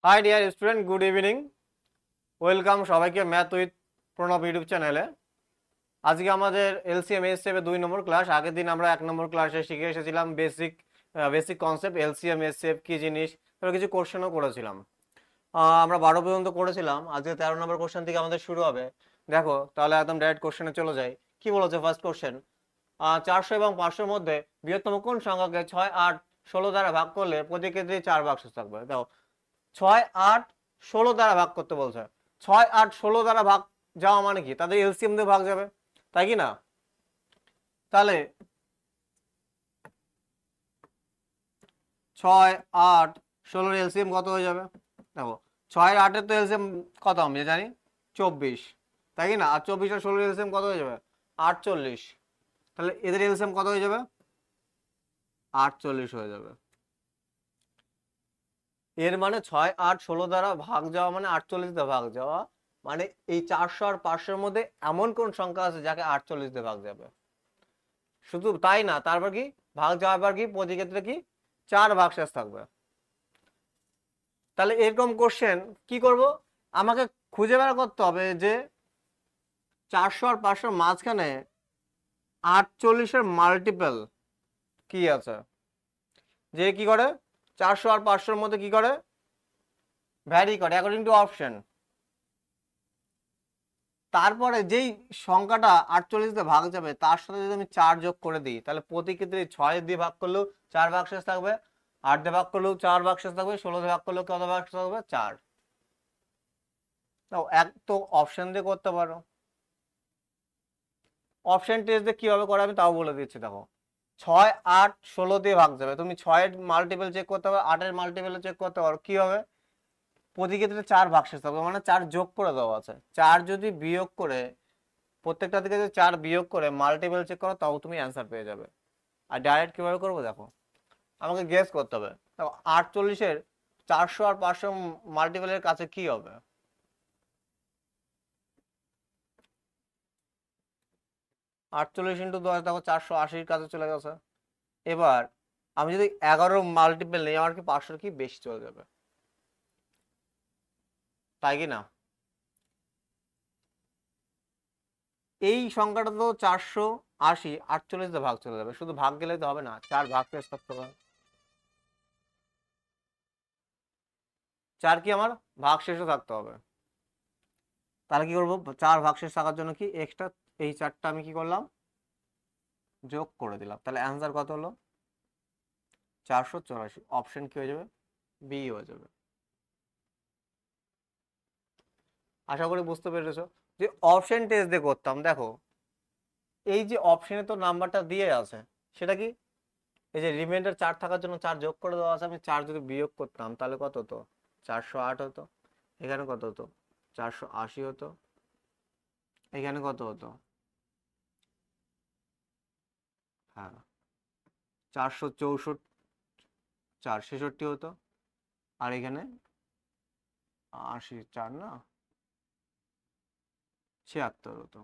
High dear student, good evening. Welcome সবাইকে math with Pranab YouTube চ্যানেলে। আজকে আমাদের এলসিএম এসএফ এর 2 নম্বর ক্লাস। আগের দিন আমরা 1 নম্বর ক্লাসে শিখে এসেছিলাম বেসিক কনসেপ্ট এলসিএম এসএফ কি জিনিস, তারপর কিছু কোশ্চেনও করেছিলাম। আমরা 12 পর্যন্ত করেছিলাম। আজকে 13 নম্বর কোশ্চেন থেকে আমাদের শুরু হবে। দেখো তাহলে একদম ডাইরেক্ট কোশ্চেনে চলে যাই। কি বলেছে ফার্স্ট কোশ্চেন? 400 এবং 500 মধ্যে বৃহত্তম কোন সংখ্যাকে 6, 8, 16 দ্বারা ভাগ করলে প্রতি ক্ষেত্রে 4 ভাগশেষ থাকবে? দেখো 6, 8, 16 দ্বারা ভাগ করতে বলছে। 6, 8, 16 দ্বারা ভাগ যাওয়া মানে কি? তাদের এলসিএম দিয়ে ভাগ যাবে, তাই কি না? তাহলে 6, 8, 16 এলসিএম কত হয়ে যাবে? দেখো 6 আর 8 এর তো এলসিএম কত আমি জানি 24, তাই কি না? আর 24 আর 16 এলসিএম কত হয়ে যাবে? 48। তাহলে এদের এলসিএম কত হয়ে যাবে? 48 হয়ে যাবে। এর মানে 6, 8, 16 দ্বারা ভাগ যাওয়া মানে 48 দিয়ে ভাগ যাওয়া, মানে এই 400 আর 500 মধ্যে এমন কোন সংখ্যা আছে যাকে 48 দিয়ে ভাগ যাবে? শুধু তাই না, তারপর কি ভাগ যাওয়ার কি প্রতি ক্ষেত্রে কি 4 ভাগশেষ থাকবে। তাহলে এরকম কোশ্চেন কি করব? আমাকে খুঁজে বের করতে হবে যে 400 আর 500 মাঝখানে 48 এর মাল্টিপল কি আছে, যে কি করে 400 আর 500 মধ্যে কি করে ভ্যারি করে অ্যাকর্ডিং টু অপশন। তারপরে যেই সংখ্যাটা 48 দিয়ে ভাগ যাবে তার সাথে যদি আমি 4 যোগ করে দিই, তাহলে প্রতি ক্ষেত্রে 6 দিয়ে ভাগ করলেও 4 ভাগশেষ থাকবে, 8 দিয়ে ভাগ করলেও 4 ভাগশেষ থাকবে, 16 দিয়ে ভাগ করলেও কত ভাগশেষ থাকবে? 4। তো এক তো অপশন দিয়ে করতে পারো। অপশন টেস্ট দিয়ে কিভাবে করে আমি তাও বলে দিচ্ছি। দেখো 6, 8, 16 দিয়ে ভাগ যাবে, তুমি 6 এর মাল্টিপল চেক করতে পারো, 8 এর মাল্টিপল চেক করতে পারো। কি হবে? প্রতি ক্ষেত্রে 4 ভাগশেষ থাকবে, মানে 4 যোগ করে দেওয়া আছে। 4 যদি বিয়োগ করে প্রত্যেকটা থেকে যদি 4 বিয়োগ করে মাল্টিপল চেক করো তাও তুমি অ্যান্সার পেয়ে যাবে। আর ডাইরেক্ট কিভাবে করবো দেখো, আমাকে গেস করতে হবে। দেখো 48-এর 400 আর 500 মাল্টিপলের কাছে কি হবে? 48 ইন্টু 10, দেখো 480-র কাছে চলে গেছে। এবার আমি যদি 11 মাল্টিপল নিই, আমার কি 500 কি বেশি চলে যাবে, তাই কি না? এই সংখ্যাটা তো 480, 48 দিয়ে ভাগ চলে যাবে, শুধু ভাগ গেলেই তো হবে না, 4 ভাগ শেষ থাকতে হবে। 4 কি আমার ভাগ শেষও থাকতে হবে। তাহলে কি করবো? 4 ভাগশেষ থাকার জন্য কি এক্সট্রা এই 4টা আমি কি করলাম? যোগ করে দিলাম। তাহলে অ্যান্সার কত হলো? 484। অপশন কি হয়ে যাবে? বি হয়ে যাবে। আশা করি বুঝতে পেরেছো। যে অপশন টেস্ট দিয়ে করতাম, দেখো এই যে অপশনে তো নাম্বারটা দিয়ে আছে, সেটা কি এই যে রিমাইন্ডার 4 থাকার জন্য 4 যোগ করে দেওয়া আছে। আমি 4 যদি বিয়োগ করতাম তাহলে কত হতো? 408 হতো। এখানে কত হতো? 480 হতো। এখানে কত হতো? হ্যাঁ 464, 466 হতো। আর এখানে 80, 4 না 76 হতো।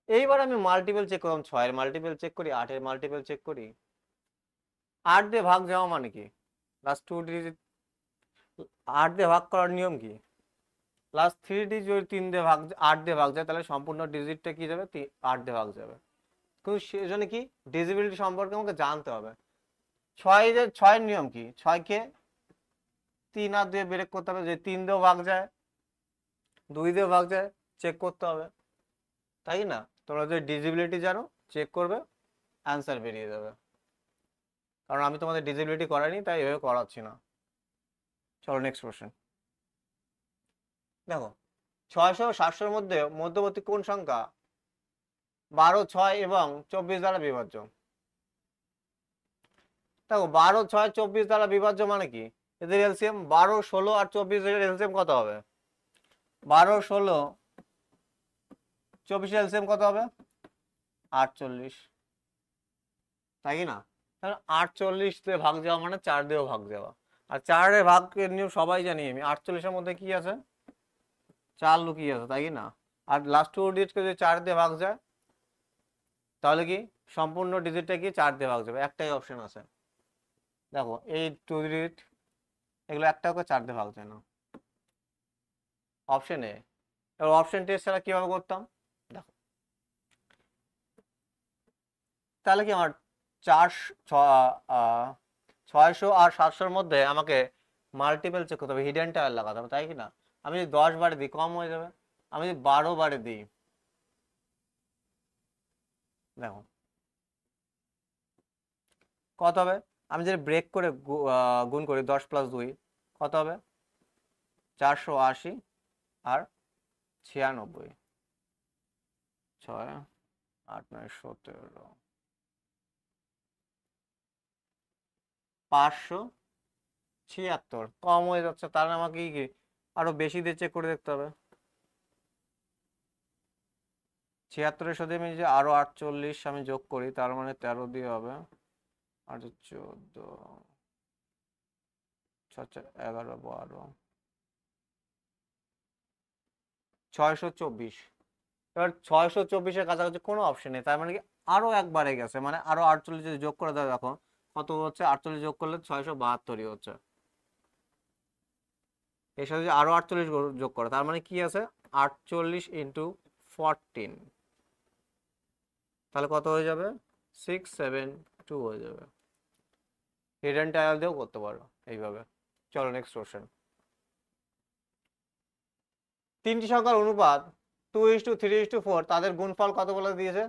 এইবার আমি মাল্টিপল চেক করলাম, 6 এর মাল্টিপল চেক করি, 8 এর মাল্টিপল চেক করি। 8 দিয়ে ভাগ যাওয়া মানে কি? লাস্ট 2 ডিজিট 8 দিয়ে ভাগ করার নিয়ম কি? লাস্ট 3 ডিজিট যদি 3 দিয়ে ভাগ 8 দিয়ে ভাগ যায় তাহলে সম্পূর্ণ ডিজিটটা কি যাবে? 8 দিয়ে ভাগ যাবে। কিন্তু সেজন্য কি ডিজিবিলিটি সম্পর্কে আমাকে জানতে হবে। 6 এর নিয়ম কি? 6 কে 3 আর 2 ব্রেক করতে হবে, যে 3 দিয়েও ভাগ যায় 2 দিয়েও ভাগ যায়, চেক করতে হবে, তাই না? তোমরা যদি ডিজিবিলিটি জানো চেক করবে, অ্যান্সার বেরিয়ে যাবে। কারণ আমি তোমাদের ডিজিবিলিটি করাইনি তাই এভাবে করাচ্ছি না। চলো নেক্সট কোশ্চেন। দেখো 600 ও 700-র মধ্যে মধ্যবর্তী কোন সংখ্যা 12, 6 এবং 24 দ্বারা বিভাজ্য? দেখো 12, 6, 24 দ্বারা বিভাজ্য মানে কি? এদের এলসিএম 12, 16 আর 24 এর এলসিএম কত হবে? 12, 16, 24 এর এলসিএম কত হবে? 48, তাই কি না? তাহলে 48 দিয়ে ভাগ যাওয়া মানে 4 দিয়েও ভাগ যাওয়া। আর 4 এর ভাগের নিয়ম সবাই জানি আমি। 48-এর মধ্যে কি আছে? 4 লুকিয়ে আছে, তাই কি না? আর লাস্ট 2 ডিজিটকে যদি 4 দিয়ে ভাগ যায় তাহলে কি সম্পূর্ণ ডিজিটটা কি 4 দিয়ে ভাগ যাবে। একটাই অপশন আছে, দেখো এই 2 ডিজিট এগুলো একটাকে 4 দিয়ে ভাগ যায় না। Option A. এবার অপশন টেস্ট ছাড়া কিভাবে করতাম দেখো, তাহলে কি আমার 600 আর 700-র মধ্যে আমাকে মাল্টিপল চেক করতে হবে, হিডেন টায়ার লাগাতে হবে, তাই কি না? আমি যদি 10 বারে দিই কম হয়ে যাবে, আমি যদি 12 বারে দিই, দেখো কত হবে? আমি যদি ব্রেক করে গুণ করি 10 + 2 কত হবে? 480 আর 96, 6 8 9 17, 576 কম হয়ে যাচ্ছে, তাহলে আমাকে কি আরো বেশি দিয়ে চেক করে দেখতে হবে। 76-এর সাথে আমি যে আরো 48 আমি যোগ করি, তার মানে 13 দিয়ে হবে, আর 14 11 12 624। এবার 624-এর কাছাকাছি কোনো অপশন নেই, তার মানে কি আরো একবারে গেছে, মানে আরো 48 যদি যোগ করে দেয়, দেখো কত হচ্ছে, 48 যোগ করলে 672-ই হচ্ছে। এর সাথে যদি আরো 48 যোগ করে, তার মানে কি আছে, 48 × 14, তাহলে কত হয়ে যাবে? 672 হয়ে যাবে। হিডেন টায়ার দিয়েও করতে পারো এইভাবে। চলো নেক্সট কোশ্চেন। তিনটি সংখ্যার অনুপাত 2:3:4, তাদের গুণফল কত বলে দিয়েছে?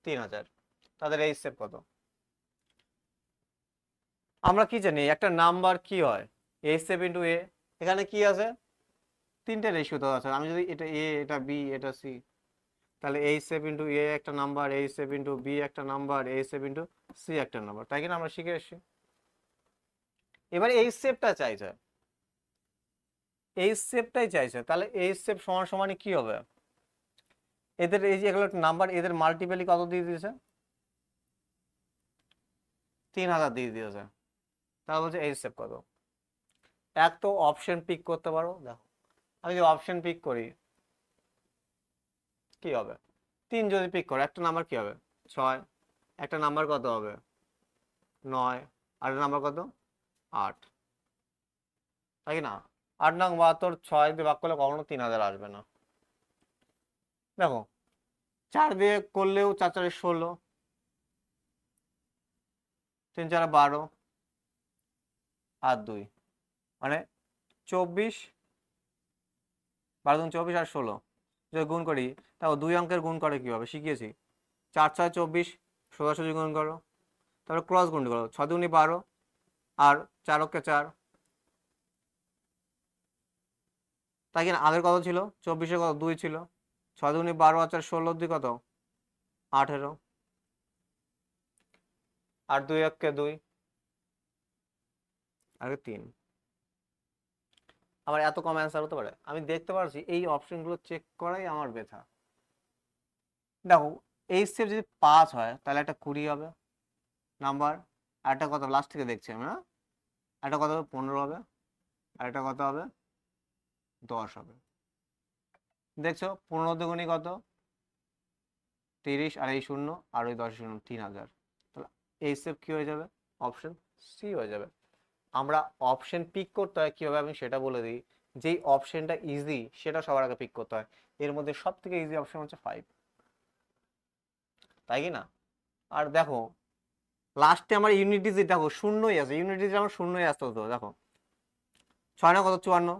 3000। তাদের এই স্টেপ কত? আমরা কি জানি একটা নাম্বার কি হয়, a7 × a, এখানে কি আছে, তিনটে রেশিও তো আছে, আমি যদি এটা a এটা b এটা c, তাহলে a7 × a একটা নাম্বার, a7 × b একটা নাম্বার, a7 × c একটা নাম্বার, তাই কিনা আমরা শিখে এসেছি। এবার এই স্টেপটা চাইছে, এই স্টেপটাই চাইছে, তাহলে এই স্টেপ সমান সমানই কি হবে, এদের এই যে এগুলো নাম্বার, এদের মাল্টিপলি কত দিয়ে দিয়েছে? 3000 দিয়ে দিয়েছে। তাহলে বলছে এই স্টেপ কত? এক তো অপশন পিক করতে পারো, দেখো আমি যদি অপশন পিক করি কি হবে, 3 যদি পিক করো একটা নাম্বার কি হবে? 6, একটা নাম্বার কত হবে? 9, আর একটা নাম্বার কত? 8, তাই কি না? 8 নং 72, 6 দিয়ে ভাগ করলে কখনো 3000 আসবে না। দেখো 4 দিয়ে করলেও 4 4 16, 3 4 12, আর 2 মানে 24, 12 24 আর 16 যদি গুণ করি, তাও 2 অঙ্কের গুণ করে কিভাবে শিখিয়েছি, 4 6 24, সোজাসুজি গুণ করো, তারপরে ক্রস গুণ করো, 6 2 12, আর 4 অক্ষে 4, তাই কিনা? আগের কত ছিল, 24-এর কত 2 ছিল, 6 2 12 আর 4 16 2 কত 18, আর 2 অক্ষে 2, আর 3। আবার এত কম অ্যান্সার হতে পারে? আমি দেখতে পাচ্ছি এই অপশনগুলো চেক করাই আমার ব্যথা। দেখো এই স্টেপ যদি 5 হয় তাহলে একটা 20 হবে নাম্বার, আর একটা কত লাস্ট থেকে দেখছি আমি, না একটা কত হবে 15 হবে, আর একটা কত হবে 10 হবে। দেখছো 15 দুগুণী কত 30, আর এই 0 আর ওই 10 0 3000, তাহলে এই স্টেপ কি হয়ে যাবে? অপশন সি হয়ে যাবে। আমরা অপশন পিক করতে হয় কিভাবে আমি সেটা বলে দিই, যেই অপশনটা ইজি সেটা সবার আগে পিক করতে হয়। এর মধ্যে সব থেকে ইজি অপশন হচ্ছে 5, তাই কি না? আর দেখো লাস্টে আমার ইউনিট ডিজিট দেখো শূন্যই আছে, ইউনিট ডিজিট আমার শূন্যই আসতে হতো। দেখো 6 না কত 54,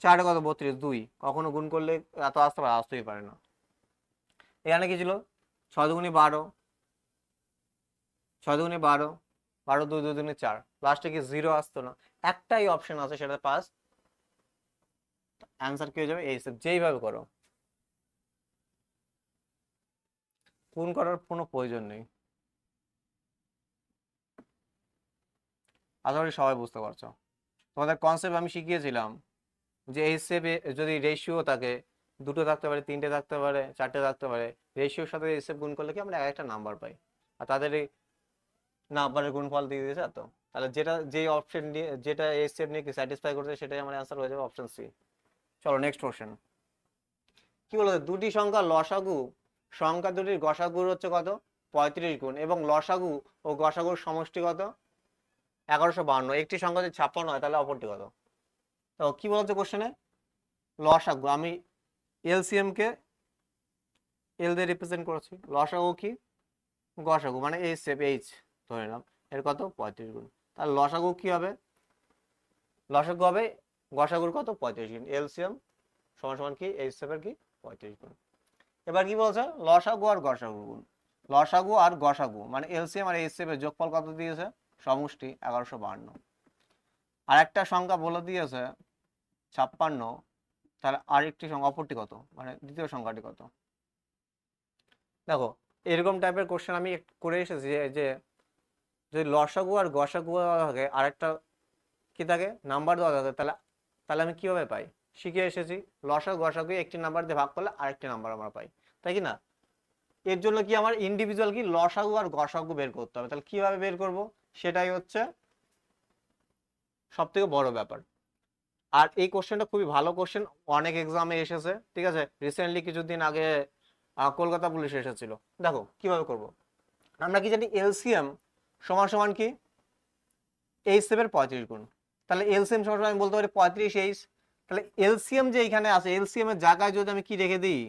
4 কত 32, 2 কখনো গুণ করলে এত আসতে পারে? আসতেই পারে না। এখানে কি ছিল 6 দুগুণী 12, 6 দুগুণী 12, 12 2 2 দুগুণী 4, লাস্টে কি 0 আসতো না? একটাই অপশন আছে সেটা পাস, অ্যান্সার কি হয়ে যাবে? এই স্টেপ যেইভাবে করো, গুণ করার কোনো প্রয়োজন নেই। আশা করি সবাই বুঝতে পারছো। তোমাদের কনসেপ্ট আমি শিখিয়েছিলাম যে এই স্টেপে যদি রেশিও থাকে, দুটো থাকতে পারে, তিনটে থাকতে পারে, চারটে থাকতে পারে, রেশিওর সাথে এই স্টেপ গুণ করলে কি আমরা একটা নাম্বার পাই, আর তাদের এই নাম্বারের গুণফল দিয়ে দিয়েছে তো, তাহলে যেটা যেই অপশন নিয়ে যেটা এই স্টেপ নিয়ে কি স্যাটিসফাই করছে সেটাই আমার অ্যান্সার হয়ে যাবে অপশন সি। চলো নেক্সট কোশ্চেন। কি বলতো, দুটি সংখ্যা লসাগু, সংখ্যা দুটির গসাগুর হচ্ছে কত? 35 গুণ, এবং লসাগু ও গসাগুর সমষ্টি কত? 1152, একটি সংখ্যা যদি 56 হয় তাহলে অপরটি কত? তো কি বলছে কোশ্চেনে, লসাগু, আমি এলসিএম কে এল দিয়ে রিপ্রেজেন্ট করেছি, লসাগু কি গসাগু, মানে এইচ সেপ এইচ ধরে নিলাম, এর কত 35 গুণ, তাহলে লসাগু কি হবে, লসাগু হবে গসাগুর কত 35 গুণ, এলসিএম সমান সমান কি এইচ সেপের কি 35 গুণ। এবার কি বলছে, লসাগু আর গসাগু গুণ, লসাগু আর গসাগু মানে এলসিএম আর এইচ সেপের যোগফল কত দিয়েছে, সমষ্টি 1152। আর একটা সংখ্যা বলে দিয়েছে 56, তাহলে আরেকটি সংখ্যা অপরটি কত, মানে দ্বিতীয় সংখ্যাটি কত। দেখো এরকম টাইপের কোশ্চেন আমি করে এসেছি যে যদি লসাগু আর গসাগু থাকে আরেকটা কি থাকে নাম্বার দেওয়া থাকে, তাহলে তাহলে আমি কিভাবে পাই, শিখে এসেছি লসাগু গসাগু একটি নাম্বার দিয়ে ভাগ করলে আরেকটি নাম্বার আমরা পাই, তাই কি না। এর জন্য কি আমার ইন্ডিভিজুয়াল কি লসাগু আর গসাগু বের করতে হবে, তাহলে কিভাবে বের করব, সেটাই হচ্ছে সব থেকে বড় ব্যাপার। আর এই কোশ্চেনটা খুবই ভালো কোশ্চেন, অনেক এক্সামে এসেছে, ঠিক আছে, রিসেন্টলি কিছুদিন আগে কলকাতা পুলিশ এসেছিল। দেখো কিভাবে করব, আমরা কি জানি এলসিএম সমান সমান কি এইচ সেভের 35 গুণ, তাহলে এলসিএম সমান সমান আমি বলতে পারি 35H, তাহলে এলসিএম যে এখানে আছে এলসিএম এর জায়গায় যদি আমি কি রেখে দিই,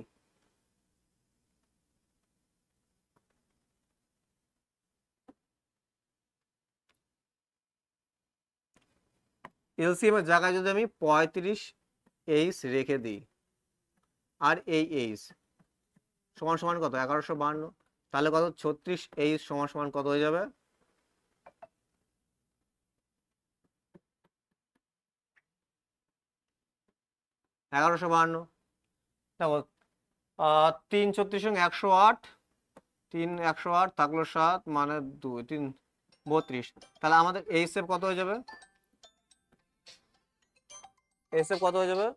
এলসিএম এর জায়গায় যদি আমি 35H রেখে দিই, আর এই এইচ সমান সমান কত 1152, তাহলে কত 36H সমান সমান কত হয়ে যাবে, 1152। দেখো 3 36 108, 3 108 থাকলো 7 মানে 2 3 32, তাহলে আমাদের এইচ এফ কত হয়ে যাবে, এইচ এফ কত হয়ে যাবে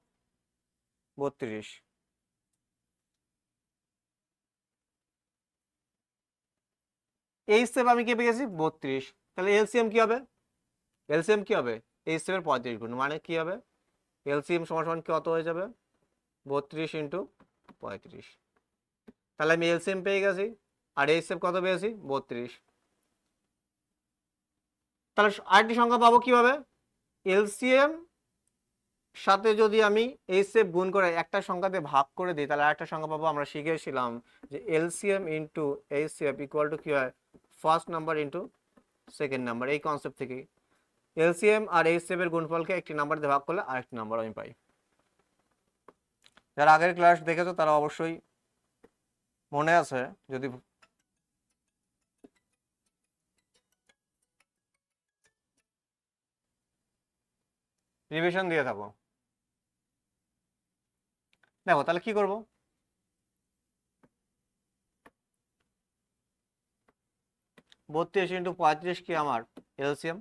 32। এইচ এফ আমি কি পেয়েছি 32, তাহলে এলসিএম কি হবে, এলসিএম কি হবে এইচ এফ এর 35 গুণ, মানে কি হবে এলসিএম সমান সমান কত হয়ে যাবে 32 ইন্টু 35, তাহলে আমি এলসিএম পেয়ে গেছি আর এইচ এফ কত পেয়েছি 32। তাহলে আরেকটি সংখ্যা পাবো কিভাবে, এলসিএম সাথে যদি আমি এইচ এফ গুণ করে একটা সংখ্যাতে ভাগ করে দিই, তাহলে আরেকটা সংখ্যা পাবো, আমরা শিখেছিলাম যে LCM into H F equal to কি হয় first number into second number, এই কনসেপ্ট থেকে এলসিএম আর এইচ এফ এর গুণফলকে একটি নাম্বার দিয়ে ভাগ করলে আরেকটি নাম্বার আমি পাই। যারা আগের ক্লাস দেখেছো তারা অবশ্যই মনে আছে, যদি রিভিশন দিয়ে থাকো। দেখো তাহলে কি করব, 32 ইন্টু 35 কি আমার এলসিএম,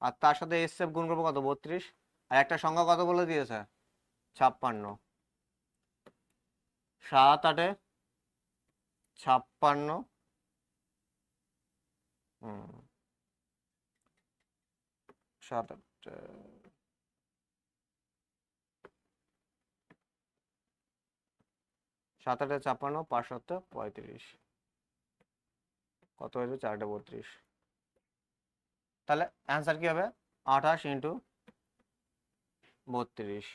আর তার সাথে এইচএফ গুণ করবো কত 32, আর একটা সংখ্যা কত বলে দিয়েছে 56, 7 8 56, 7 8 7 8 56, 5 7 35, কত হয়েছে 4 32, তাহলে অ্যান্সার কি হবে 28 ইন্টু 32,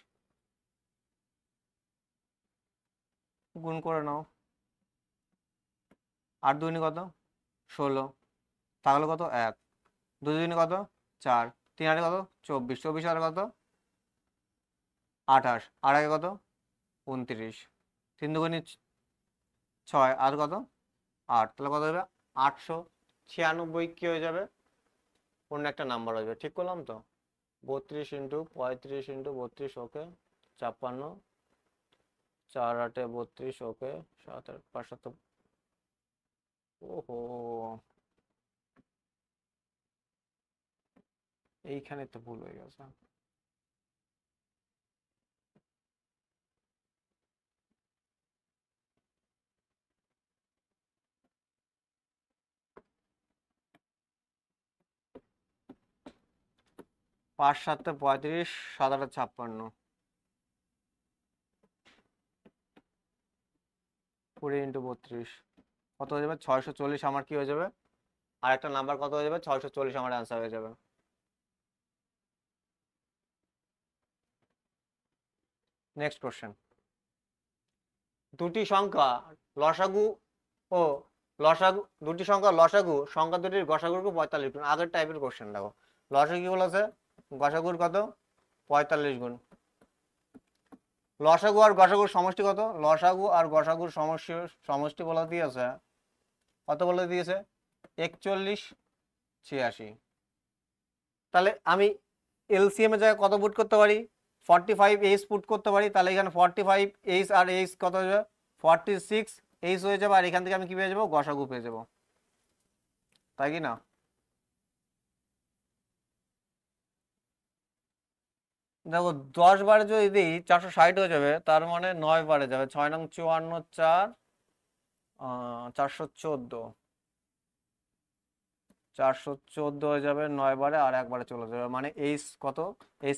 গুণ করে নাও, 8 2 কত 16, তাহলে কত 1, 2 2 কত 4, 3 8 কত 24, 24 আর কত 28, আর আগে কত 29, 3 2 6 আর কত 8, তাহলে কত হবে 896 কি হয়ে যাবে, অন্য একটা নাম্বার হয়ে যাবে, ঠিক করলাম তো, 32 ইন্টু 35 ইন্টু 32, ওকে 56, 4 8 32, ওকে 7 8 5 7, ওহো এইখানে তো ভুল হয়ে গেছে, 5 7 35, 7 8 56, 20 ইন্টু 32 কত হয়ে যাবে 640, আমার কি হয়ে যাবে, আর একটা নাম্বার কত হয়ে যাবে 640 আমার অ্যান্সার হয়ে যাবে। নেক্সট কোশ্চেন, দুটি সংখ্যা লসাগু ও লসাগু, দুটি সংখ্যা লসাগু, সংখ্যা দুটির গসাগুর 45 গুণ। আগের টাইপের কোশ্চেন দেখো, লসাগু কি বলেছে, গসাগুর কত 45 গুণ। লসাগু আর গসাগুর সমষ্টি কত, লসাগু আর গসাগুর সমষ্টি সমষ্টি বলে দিয়েছে কত, বলে দিয়েছে 41 86। তাহলে আমি এলসিএম এর জায়গায় কত পুট করতে পারি, 45 পুট করতে পারি। তাহলে এখানে 45 আর কত হয়ে যাবে 46 হয়ে যাবে। আর এখান থেকে আমি কি পেয়ে যাবো, গসাগু পেয়ে যাবো, তাই কি না? দেখো 10 বারে যদি দিই 460 হয়ে যাবে, তার মানে 9 বারে যাবে, 6 নং 54 4 414, 414 হয়ে যাবে 9 বারে, আর একবারে চলে যাবে, মানে কত,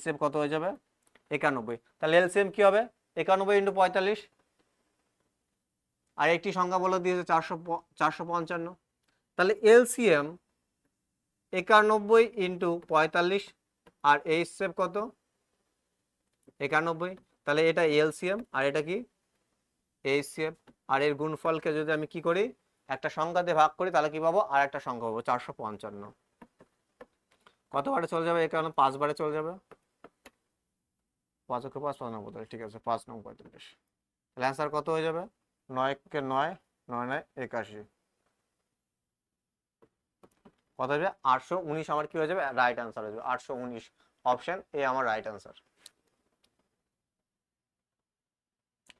সেভ কত হয়ে যাবে 91। তাহলে এলসিএম কি হবে 91 × 45। আর একটি সংখ্যা বলে দিয়েছে 455। তাহলে এলসিএম 91 × 45, আর সেভ কত 91। তাহলে এটা এলসিএম আর এটা কি সেভ। আর এর গুণফলকে যদি আমি কি করি, একটা সংখ্যা দিয়ে ভাগ করি, তাহলে কি পাবো, আর একটা সংখ্যা পাবো 455। কত বারে চলে যাবে, এখানে 5 বারে চলে যাবে, 5 × 5 5 নম্বর, ঠিক আছে 5 নং 45। তাহলে অ্যান্সার কত হয়ে যাবে, 9 কে 9, 9 9 81, কত হবে 819। আমার কি হয়ে যাবে, রাইট অ্যান্সার হয়ে যাবে 819, অপশন এ আমার রাইট অ্যান্সার।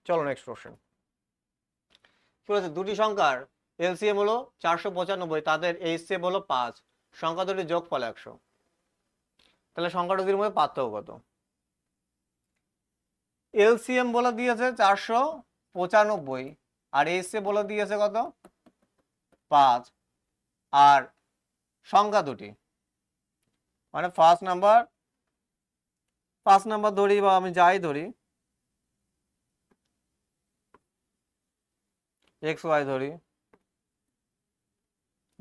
চলো নেক্সট কোশ্চেন, কি বলেছে, দুটি সংখ্যার এলসিএম হলো 495, তাদের এইচসিএফ হলো 5, সংখ্যা দুটির যোগফল 100। তাহলে সংখ্যা দুটির মধ্যে পার্থক্য কত? এলসিএম বলে দিয়েছে 495, আর এইচসিএফ বলে দিয়েছে কত 5, আর সংখ্যা দুটি, মানে ফার্স্ট নাম্বার ধরি, বা আমি যাই ধরি, এক্স ওয়াই ধরি,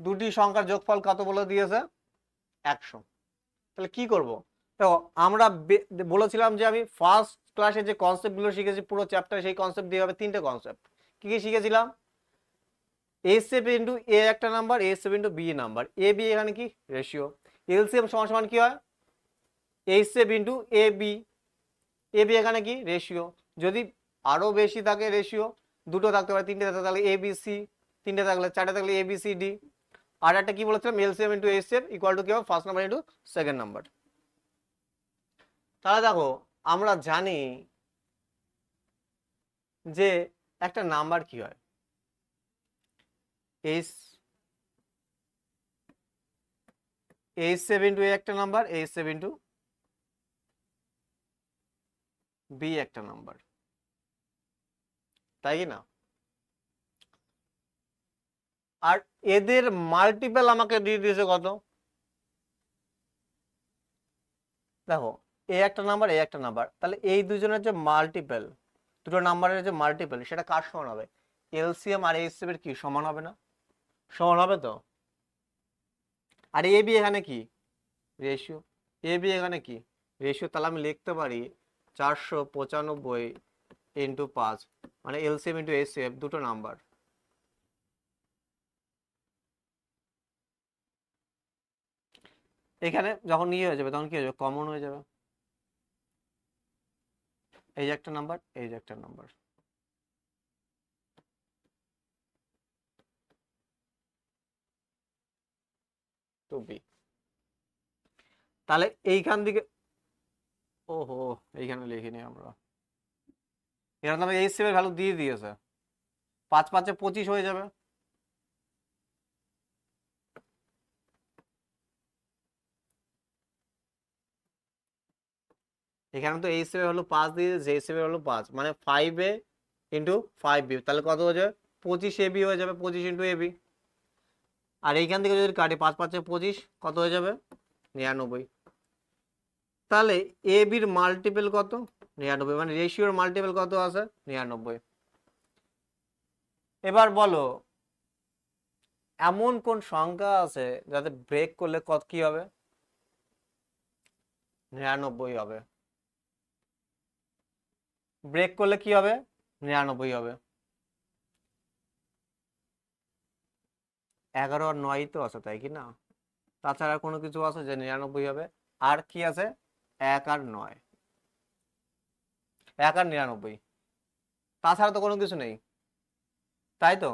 দুটি সংখ্যার যোগফল কত বলে দিয়েছে 100। তাহলে কি করব, দেখো আমরা বলেছিলাম যে আমি ফার্স্ট ক্লাসে যে কনসেপ্টগুলো শিখেছি পুরো চ্যাপ্টারে, সেই কনসেপ্ট দিয়ে হবে 3টে কনসেপ্ট। কি কি শিখেছিলাম, এসএফ ইন্টু এ একটা number, SF into B number, A B এখানে কি রেশিও, এলসিএম সমান সমান কি হয় HF into A B, A B এখানে কি রেশিও, যদি আরো বেশি থাকে রেশিও, দুটো থাকতে পারে, 3টে থাকতে, তাহলে এ বি সি, 3টে থাকলে 4টে থাকলে এ বি সি ডি। আর একটা কি বলেছিলাম, LCM into HF equal to কি হবে first number into second number. তাহলে দেখো আমরা জানি যে একটা নাম্বার কি হয়, এইচ7 ইন্টু এ একটা নাম্বার, এইচ7 ইন্টু বি একটা নাম্বার, তাই কি না? আর এদের মাল্টিপল আমাকে দিয়ে দিয়েছে কত, দেখো এ একটা নাম্বার, এ একটা নাম্বার, তাহলে এই দুজনের যে মাল্টিপল, দুটো নাম্বারের যে মাল্টিপল, সেটা কার সমান হবে, এলসিএম আর এইচসিএম এর কি সমান হবে না, সমান হবে তো। আর এ বি এখানে কি রেশিও, এ বি এখানে কি রেশিও, তাহলে আমি লিখতে পারি 495 ইন্টু 5, মানে এলসিএম ইন্টু এইচসিএম দুটো নাম্বার। এখানে যখন ইয়ে হয়ে যাবে তখন কি হয়ে যাবে, কমন হয়ে যাবে, এই যে একটা নাম্বার, এই যে একটা নাম্বার, টু বি। তাহলে এইখান থেকে, ওহো এইখানে লিখিনি আমরা, এখানে তো এইচসিএম এর ভ্যালু দিয়ে দিয়েছে, 5 5 25 হয়ে যাবে। এখানে তো এইচসিএম এর হলো 5 দিয়ে দিয়েছে, এইচসিএম এর হলো 5, মানে 5a ইন্টু 5b, তাহলে কত হয়ে যাবে 25 ab হয়ে যাবে, 25 ইন্টু ab। আর এইখান থেকে যদি কাটি 5 5 25, কত হয়ে যাবে 99। তাহলে এ বির মাল্টিপল কত 99, মানে রেশিওর মাল্টিপল কত আছে 99। এবার বলো এমন কোন সংখ্যা আছে যাতে ব্রেক করলে কত কি হবে 99 হবে। ব্রেক করলে কি হবে? 99 হবে। 11 আর 9 তো আছে, তাই কি না? তাছাড়া কোনো কিছু আছে যে 99 হবে? আর কি আছে? 1 আর 9, 1 আর 99, তাছাড়া তো কোনো কিছু নেই, তাই তো?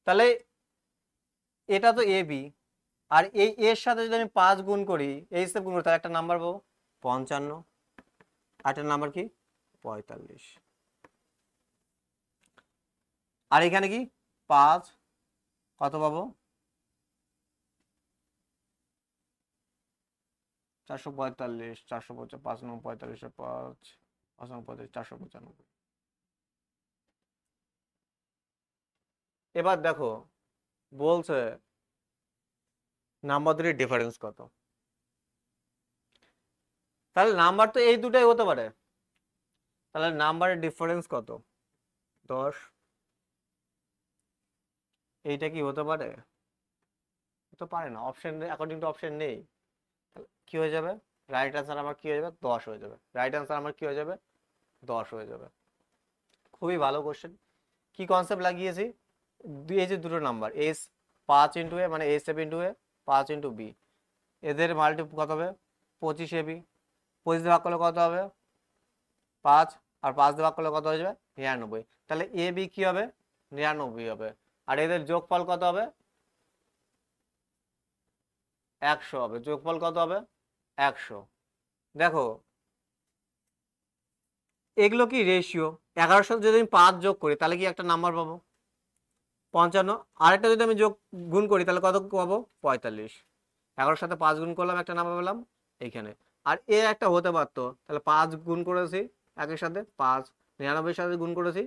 তাহলে এটা তো এ বি, আর এই এর সাথে যদি আমি 5 গুণ করি, এই হিসেবে গুণ করি, তাহলে একটা নাম্বার পাবো 55, আর একটা নাম্বার কি 45। আর এখানে কি 5, কত পাবো? 445, 455, 5 9 45, 5 5 9 45, 495। এবার দেখো বলছে নাম্বার দুটির ডিফারেন্স কত। তাহলে নাম্বার তো এই দুটাই হতে পারে, তাহলে নাম্বারের ডিফারেন্স কত? 10। এইটা কি হতে পারে? তো পারে না, অপশন অ্যাকর্ডিং টু অপশন নেই। তাহলে কি হয়ে যাবে? রাইট অ্যান্সার আমার কি হয়ে যাবে? 10 হয়ে যাবে। রাইট অ্যান্সার আমার কি হয়ে যাবে? 10 হয়ে যাবে। খুবই ভালো কোশ্চেন। কি কনসেপ্ট লাগিয়েছি? এই যে দুটো নাম্বার এস 5 ইন্টু এ, মানে এস ইন্টু এ, 5 ইন্টু বি, এদের মাল্টি কত হবে? 25 এবি। 25 দিয়ে ভাগ করলে কত হবে? 5, আর 5 দিয়ে ভাগ করলে কত হয়ে যাবে? 99। তাহলে এ বি কি হবে? 99 হবে। আর এদের যোগফল কত হবে? 100 হবে। যোগফল কত হবে? 100। দেখো এগুলো কি রেশিও, 11-এর সাথে যদি আমি 5 যোগ করি তাহলে কি একটা নাম্বার পাবো 55, আরেকটা যদি আমি যোগ গুণ করি তাহলে কত পাবো? 45। 11-এর সাথে 5 গুণ করলাম, একটা নাম্বার পেলাম এইখানে। আর এ একটা হতে পারতো, তাহলে 5 গুণ করেছি একের সাথে 5, 99-এর সাথে গুণ করেছি,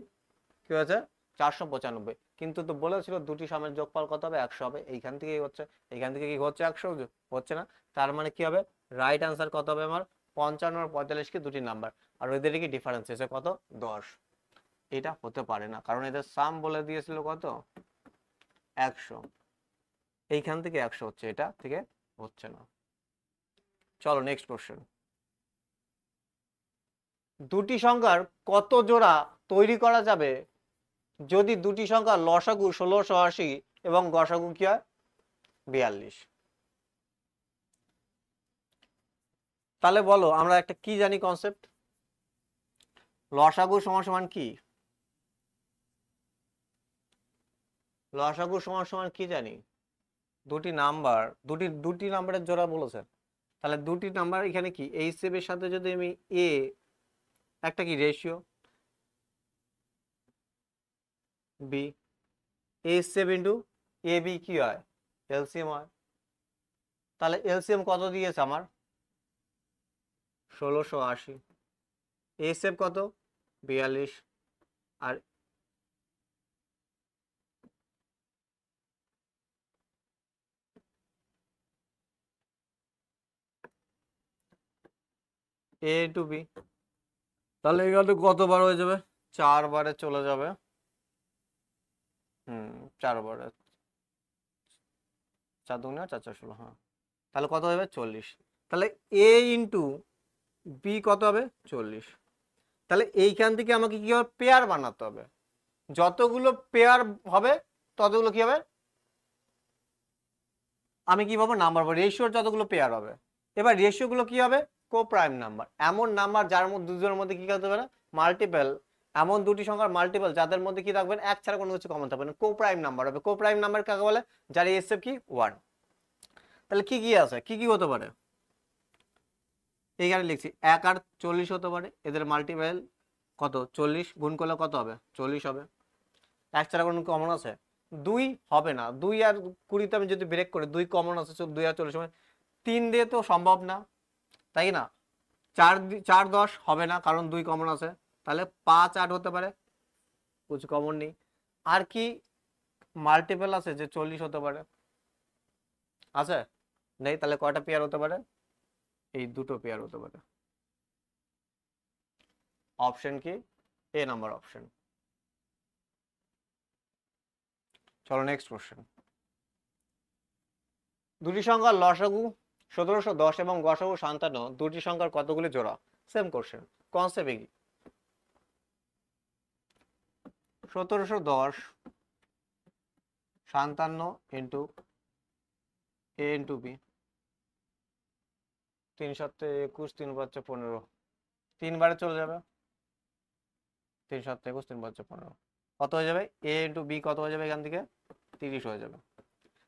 কি হয়েছে? 495। কিন্তু তো বলেছিল দুটি সমের যোগফল কত হবে? 100 হবে। এইখান থেকেই হচ্ছে, এইখান থেকে কি হচ্ছে? 100 হচ্ছে না। তার মানে কি হবে? রাইট আনসার কত হবে আমার? 55 আর 45 কি দুটি নাম্বার, আর ওদের কি ডিফারেন্স এসে কত? 10। এটা হতে পারে না, কারণ এদের সাম বলে দিয়েছিল কত? 100। এইখান থেকে 100 হচ্ছে, এটা থেকে হচ্ছে না। চলো নেক্সট কোশ্চেন। দুটি সংখ্যার কত জোড়া তৈরি করা যাবে যদি দুটি সংখ্যা লসাগু 1680 এবং গসাগু কি হয়? 42। তাহলে বলো আমরা একটা কি জানি কনসেপ্ট? লসাগু সমান সমান কি? লসাগু সমান সমান কি জানি? দুটি নাম্বার, দুটি দুটি নাম্বারের জোড়া বলেছেন। তাহলে দুটি নাম্বার এখানে কি, এইচ এর সাথে যদি আমি এ, একটা কি ratio B, HCF into A B কি হয়? এলসিএম হয়। তাহলে এলসিএম কত দিয়েছে আমার? 1680। এইচ সেভ কত? 42। আর এ টু বি, তাহলে এখানে কতবার হয়ে যাবে? 4 বারে চলে যাবে। 4 বারে, 4 দুগুণে 4 4 16, হ্যাঁ। তাহলে কত হবে? 40। তাহলে এ ইন্টু বি কত হবে? 40। তাহলে এইখান থেকে আমাকে কি হবে? পেয়ার বানাতে হবে। যতগুলো পেয়ার হবে ততগুলো কি হবে? আমি কি পাবো? নাম্বার পাবো। রেশিওর যতগুলো পেয়ার হবে, এবার রেশিও গুলো কি হবে? কো প্রাইম নাম্বার, এমন নাম্বার যার মধ্যে দুজনের মধ্যে কি থাকতে পারে? মাল্টিপল। এমন দুটি সংখ্যার মাল্টিপল যাদের মধ্যে কি থাকবে? এক ছাড়া কোনো কিছু কমন থাকবে না, কো প্রাইম নাম্বার হবে। কো প্রাইম নাম্বার কাকে বলে? যার এসএফ কি 1। তাহলে কি কি আছে, কি কি হতে পারে? এইখানে লিখছি 1 আর 40 হতে পারে। এদের মাল্টিপল কত? 40, গুণ করলে কত হবে? 40 হবে। এক ছাড়া কোনো কমন আছে? 2 হবে না। 2 আর 20 আমি যদি ব্রেক করি, 2 কমন আছে, 2 আর 40 হবে। 3 দিয়ে তো সম্ভব না, তাই না? 4 4 10 হবে না, কারণ 2 কমন আছে। তাহলে 5 8 হতে পারে, কিছু কমন নেই। আর কি মাল্টিপল আছে যে 40 হতে পারে? আছে? নেই। তাহলে কয়টা পেয়ার হতে পারে? এই দুটো পেয়ার হতে পারে। অপশন কি? এ নাম্বার অপশন। চলো নেক্সট কোশ্চেন। দুটি সংখ্যার লসাগু 1710 এবং গসাগু 57, দুটি সংখ্যার কতগুলি জোড়া? সেম কোশ্চেন, কনসেপ্ট কি? 1710 ইন্টু এ ইন্টু বি, 3 7 21, 3 5 15, 3 বারে চলে যাবে, 3 7 21, 3 5 15, কত হয়ে যাবে এ ইন্টু বি, কত হয়ে যাবে এখান থেকে 30 হয়ে যাবে।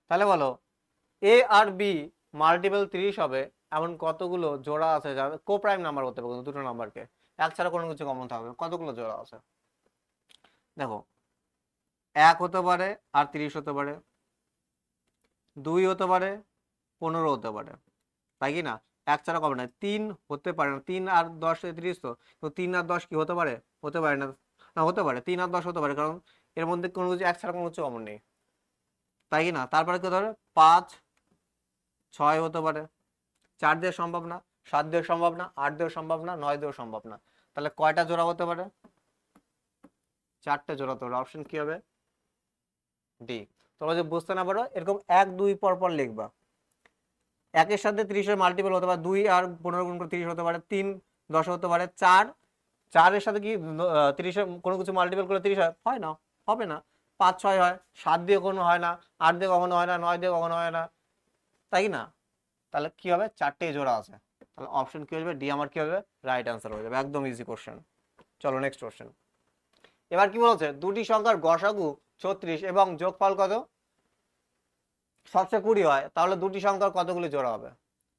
তাহলে বলো এ আর বি মাল্টিপল 30 হবে এমন কতগুলো জোড়া আছে যাবে কো প্রাইম নাম্বার হতে পারে, দুটো নাম্বারকে এক ছাড়া কোনো কিছু কমন থাকবে, কতগুলো জোড়া আছে দেখো, 1 হতে পারে আর 30 হতে পারে, 2 হতে পারে, 15 হতে পারে, তাই কি না, এক ছাড়া কমন নয়, 3 হতে পারে না, 3 আর 10 30, তো 3 আর 10 কি হতে পারে, হতে পারে না, না হতে পারে 3 আর 10 হতে পারে, কারণ এর মধ্যে কোনো কিছু এক ছাড়া কোনো কিছু কমন নেই, তাই কি না। তারপরে কি হতে পারে 5 6 হতে পারে, 4 দিয়ে সম্ভব না, 7 দিয়ে সম্ভব না, 8 দিয়ে সম্ভব না, 9 দিয়ে সম্ভব না, তাহলে কয়টা জোড়া হতে পারে, 4টে জোড়া হতে পারে, অপশন কি হবে ডি। তোমরা যদি বুঝতে না পারো এরকম 1 2 পর পর লিখবা, 1 এর সাথে 30 এর মাল্টিপল হতে পারে 2 আর 15 গুণ করে 30 হতে পারে, 3 10 হতে পারে, 4 এর সাথে কি 30 এর কোনো কিছু মাল্টিপল করে 30 হয় না, হবে না, 5 6 হয়, 7 দিয়ে কোনো হয় না, 8 দিয়ে কখনো হয় না, 9 দিয়ে কখনো হয় না, তাই না। তাহলে কি হবে 4টেই জোড়া আছে, তাহলে অপশন কি হবে ডি আমার কি হবে রাইট অ্যান্সার হয়ে যাবে, একদম ইজি কোশ্চেন। চলো নেক্সট কোশ্চেন। এবার কি বলছে দুটি সংখ্যার গসাগু 36 এবং যোগফল কত 720 হয়, তাহলে দুটি সংখ্যার কতগুলি জোড়া হবে।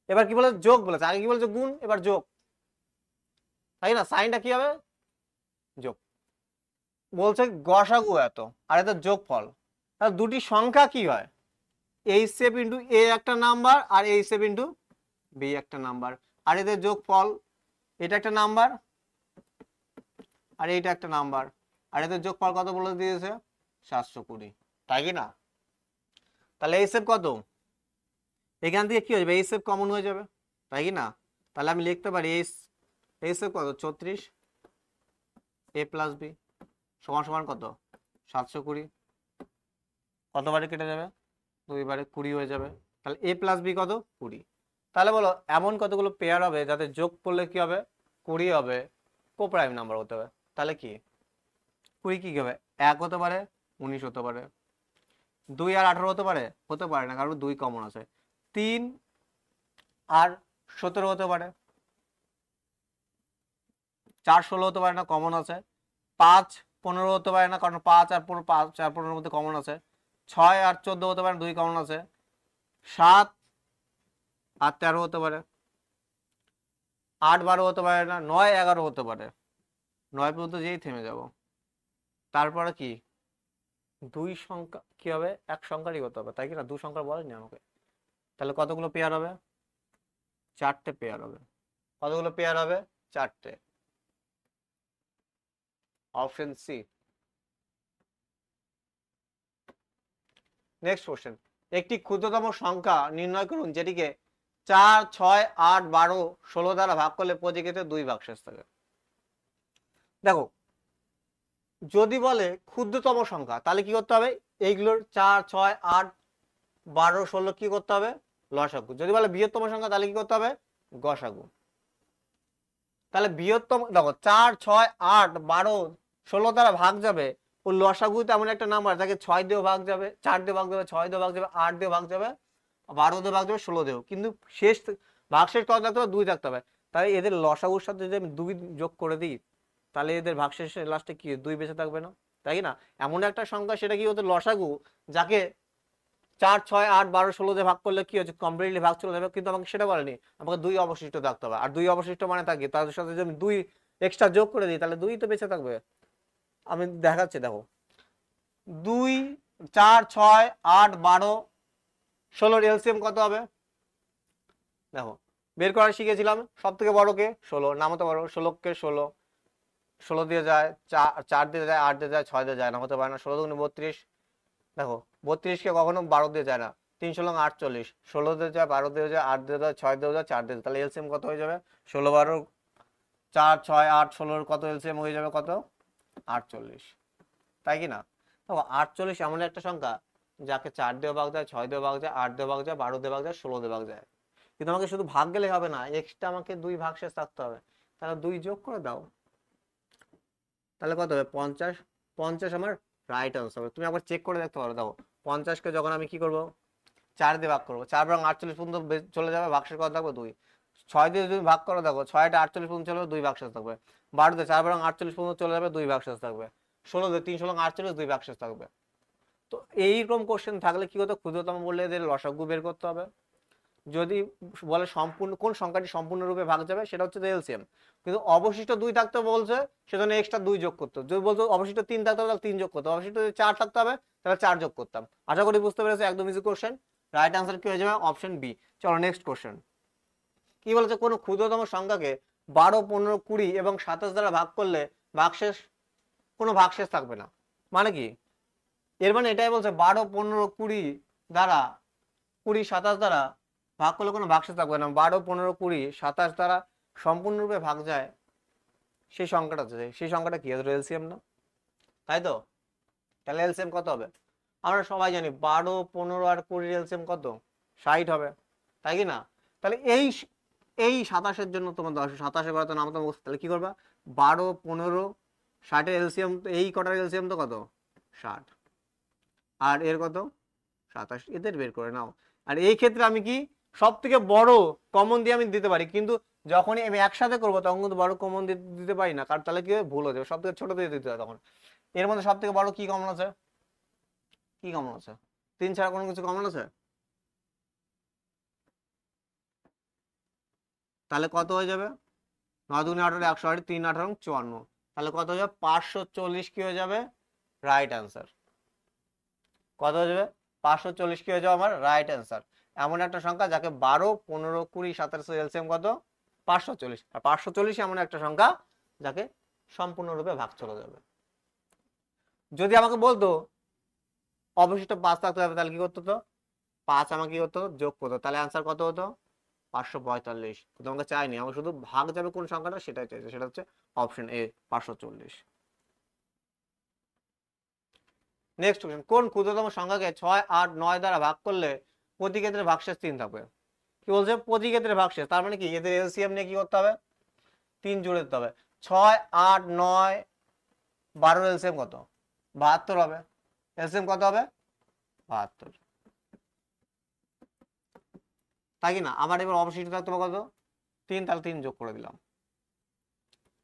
এবার কি বলে যোগ বলেছে, আগে কি বলেছে গুণ, এবার যোগ, তাই না, সাইনটা কি হবে যোগ, বলছে গসাগু এত আর এত যোগফল, তাহলে দুটি সংখ্যা কি হয় এইচ ইন্টু এ একটা নাম্বার আর এইচ ইন্টু বি একটা নাম্বার, আর এদের যোগফল এটা একটা নাম্বার আর এইটা একটা নাম্বার, আর এদের যোগফল কত বলে দিয়েছে 720, তাই কি না। তাহলে এইচ কত, এখান থেকে কি হয়ে যাবে এইচ কমন হয়ে যাবে, তাই কি না। তাহলে আমি লিখতে পারি এইচ কত 34 এ প্লাস বি সমান সমান কত 720, কতবারে কেটে যাবে 2 বারে 20 হয়ে যাবে, তাহলে এ প্লাস বি কত 20। তাহলে বলো এমন কতগুলো পেয়ার হবে যাতে যোগ করলে কি হবে 20 হবে, কো প্রাইম নাম্বার হতে হবে, তাহলে কি 20 কি হবে 1 হতে পারে 19 হতে পারে, 2 আর 18 হতে পারে না কারণ 2 কমন আছে, 3 আর 17 হতে পারে, 4 16 হতে পারে না কমন আছে, 5 15 হতে পারে না কারণ 5 আর 15 মধ্যে কমন আছে, 6 আর 14 হতে পারে 2 কমন আছে, 7 আর 13 হতে পারে, 8 12 হতে পারে না, 9 11 হতে পারে, 9 পর্যন্ত যেই থেমে যাব। তারপরে কি 2 সংখ্যা কি হবে এক সংখ্যারই হতে হবে, তাই কি না, 2 সংখ্যার বলেনি আমাকে, তাহলে কতগুলো পেয়ার হবে 4টে পেয়ার হবে, কতগুলো পেয়ার হবে 4টে, অপশন সি। নেক্সট কোশ্চেন, একটি ক্ষুদ্রতম সংখ্যা নির্ণয় করুন যেটিকে 4 6 8 12 16 দ্বারা ভাগ করলে প্রতি ক্ষেত্রে 2 ভাগশেষ থাকে। দেখো যদি বলে ক্ষুদ্রতম সংখ্যা তাহলে কি করতে হবে এইগুলোর 4 6 8 12 16 কি করতে হবে লসাগু, যদি বলে বৃহত্তম সংখ্যা তাহলে কি করতে হবে গসাগু। তাহলে বৃহত্তম দেখো 4 6 8 12 16 দ্বারা ভাগ যাবে, ও লসাগু তেমন একটা নাম্বার যাকে 6 দিয়ে ভাগ যাবে, 4 দিয়ে ভাগ যাবে, 6 দিয়ে ভাগ যাবে, 8 দিয়ে ভাগ যাবে, 12 দিয়ে ভাগ যাবে, 16 দিয়েও, কিন্তু শেষ ভাগশেষ কত থাকতে হবে 2 থাকতে হবে, তাই এদের লসাগুর সাথে যদি আমি 2 যোগ করে দিই তাহলে এদের ভাগশেষে লাস্টে কি 2 বেঁচে থাকবে না, তাই না। এমন একটা সংখ্যা সেটা কি হতো লসাগু যাকে 4 6 8 12 16 দিয়ে ভাগ করলে কি হচ্ছে কমপ্লিটলি ভাগ চলে যাবে, কিন্তু আমাকে সেটা বলেনি, আমাকে 2 অবশিষ্ট থাকতে হবে, আর 2 অবশিষ্ট মানে থাকে তাদের সাথে যদি আমি 2 এক্সট্রা যোগ করে দিই তাহলে 2 তো বেঁচে থাকবে। আমি দেখাচ্ছি দেখো 2 4 6 8 12 16 এলসিএম কত হবে দেখো বের করা শিখেছিলাম, সব থেকে বড় কে 16, নামতে পারো 16 কে 16, 16 দিয়ে যায় 4 দিয়ে যায় 8 দিয়ে যায় 6 দিয়ে যায় না, হতে পারে না, 16 দুগুণে 32, দেখো 32 কে কখনো 12 দিয়ে যায় না, 3 16 48, 16 দিয়ে যায় 12 দিয়ে যায় 8 দিয়ে যায় 6 দিয়ে যায় 4 দিয়ে যায়, তাহলে এলসিএম কত হয়ে যাবে 16 12 4 6 8 16 কত এলসিএম হয়ে যাবে কত 48, তাই কি না। দেখো 48 এমন একটা সংখ্যা যাকে 4 দিয়ে ভাগ যায় 6 দিয়ে ভাগ যায় 8 দিয়ে ভাগ যায় 12 দিয়ে ভাগ যায় 16 দিয়ে ভাগ যায়, কিন্তু আমাকে শুধু ভাগ গেলে হবে না, এক্সট্রা আমাকে 2 ভাগশেষ থাকতে হবে, তাহলে 2 যোগ করে দাও, তাহলে কত হবে 50 50 আমার রাইট আনসার হবে। তুমি একবার চেক করে দেখতে পারো। দেখো 50কে যখন আমি কি করব 4 দিয়ে ভাগ করবো, 4 বরং 48 পর্যন্ত চলে যাবে, ভাগশেষ কত থাকবে 2। 6 দিয়ে যদি ভাগ করো দেখো 6টা 48 পর্যন্ত চলে যাবে, 2 ভাগশেষ থাকবে। 12 4 বরং 48 পর্যন্ত চলে যাবে, 2 ভাগশেষ থাকবে। 16 3 16 48, 2 ভাগশেষ থাকবে। তো এইরকম কোশ্চেন থাকলে কি হতো, ক্ষুদ্রতম বললে এদের লসাগু বের করতে হবে। যদি বলে সম্পূর্ণ কোন সংখ্যাটি সম্পূর্ণরূপে ভাগ যাবে, সেটা হচ্ছে এলসিএম। কিন্তু অবশিষ্ট 2 থাকতে বলছে, সেজন্য এক্সট্রা 2 যোগ করতে। যদি বলতো অবশিষ্ট 3 থাকতে হবে তাহলে 3 যোগ করতে, অবশিষ্ট যদি 4 থাকতে হবে তাহলে 4 যোগ করতাম। আশা করি বুঝতে পেরেছো, একদম ইজি কোশ্চেন। রাইট আনসার কি হয়ে যাবে, অপশন বি। চলো নেক্সট কোশ্চেন। কি বলেছে, কোন ক্ষুদ্রতম সংখ্যাকে 12 15 20 এবং 27 দ্বারা ভাগ করলে ভাগশেষ কোনো ভাগশেষ থাকবে না। মানে কি, এর মানে এটাই বলছে 12 15 20 দ্বারা 20 27 দ্বারা ভাগ করলে কোনো ভাগশেষ থাকবে না। 12 15 20 27 দ্বারা সম্পূর্ণরূপে ভাগ যায় সেই সংখ্যাটা আছে, সেই সংখ্যাটা কি হবে, এলসিএম না? তাই তো? তাহলে এলসিএম কত হবে? আমরা সবাই জানি 12 15 আর 20 এলসিএম কত, 60 হবে, তাই কি না? তাহলে এই 27-এর জন্য তোমার 27-এর কথা নাম তো, তাহলে কি করবা, 12 15 60-এর এলসিএম, এই কটার এলসিএম তো কত, 60, আর এর কত 27, এদের বের করে নাও। আর এই ক্ষেত্রে আমি কি সব থেকে বড় কমন দিয়ে আমি দিতে পারি, কিন্তু যখনই আমি একসাথে করবো তখন কিন্তু বড় কমন দিতে পারি না, কারণ তাহলে কি ভুল হয়ে যাবে, সব থেকে ছোট দিয়ে দিতে হয় তখন। এর মধ্যে সব থেকে বড় কি কমন আছে, কি কমন আছে, 3 ছাড়া কোনো কিছু কমন আছে? তাহলে কত হয়ে যাবে, 9 2 18 108, 3 18 54, তাহলে কত হয়ে যাবে 540 কি হয়ে যাবে, রাইট অ্যান্সার। কত হয়ে যাবে 540 কি হয়ে যাবে আমার রাইট অ্যান্সার। এমন একটা সংখ্যা যাকে 12 15 20 27 এলসিএম কত, 540। আর 540 এমন একটা সংখ্যা যাকে সম্পূর্ণরূপে ভাগ চলে যাবে। যদি আমাকে বলতো অবশিষ্ট 5 থাকতে হবে, তাহলে কি করতে হতো, 5 আমাকে কি করতে হতো, যোগ করতো, তাহলে অ্যান্সার কত হতো, 545। তোমাকে চাইনি, আমার শুধু ভাগ যাবে কোন সংখ্যাটা সেটাই চাইছে, সেটা হচ্ছে অপশন এ 540। নেক্সট কোশ্চেন, কোন ক্ষুদ্রতম সংখ্যাকে 6 8 9 দ্বারা ভাগ করলে প্রতি ক্ষেত্রে ভাগশেষ 3 থাকবে? কি বলছে, প্রতি ক্ষেত্রে ভাগশেষ, তার মানে কি এদের এলসিএম নিয়ে কি করতে হবে, 3 জুড়ে দিতে হবে। 6 8 9 12 এলসিএম কত, 72 হবে। এলসিএম কত হবে, 72, তাই কি না? আবার এবার অবশিষ্ট থাকতে হবে কত, 3, তাহলে 3 যোগ করে দিলাম।